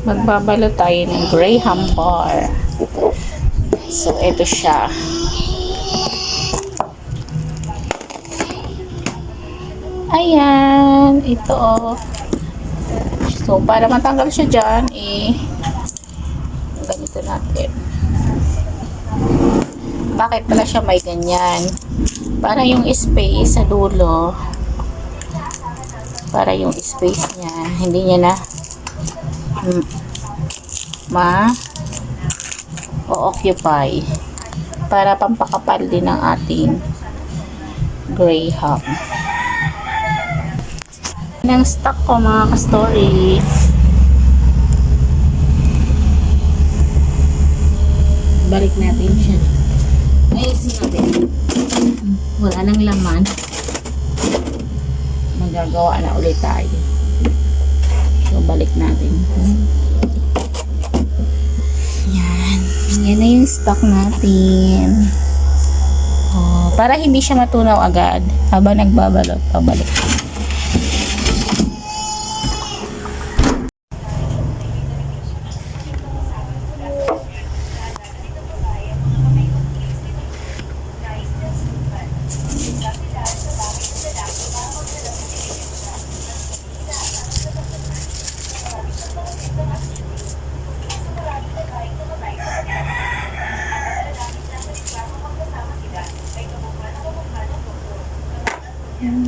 Magbabalot tayo ng Graham bar. So, ito siya. Ayan. Ito. So, para matanggal siya dyan, ganito natin. Bakit pala siya may ganyan? Para yung space sa dulo, para yung space niya, hindi niya na o-occupy. Para pampakapal din ng ating Graham. Yan ang stock ko mga ka-story. Balik natin siya. Ayusin natin. Wala nang laman. Magagawa na ulit tayo. So, balik natin. Yan. Yan na yung stock natin. Oh, para hindi siya matunaw agad habang nagbabalot. Pabalik.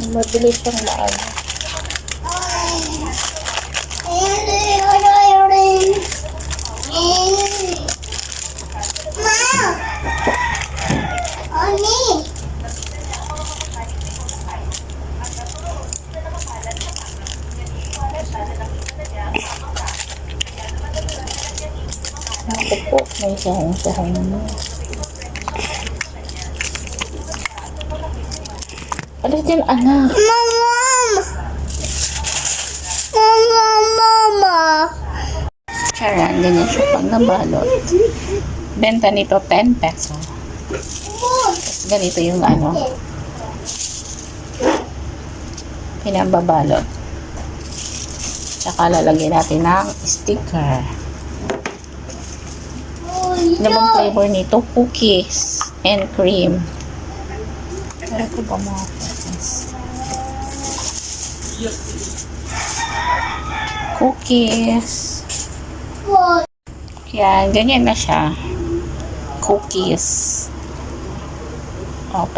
Mabilis ang laan. Ako po, may sahang-sahang na. Alis din, anak. Mama! Charan, ganyan siya pag nabalot. Benta nito 10 peso. Tapos ganito yung pinababalot. Tsaka lalagyan natin ng sticker. Ano bang flavor nito? Cookies and cream. Pero ko ba mga cookies. Yan, ganyan na siya. Cookies.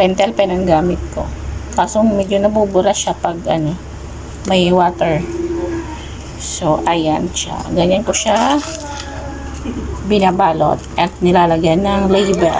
Pentel pen ang gamit ko. Kaso medyo nabubura siya pag may water. So, ayan siya. Ganyan ko siya binabalot at nilalagyan ng label.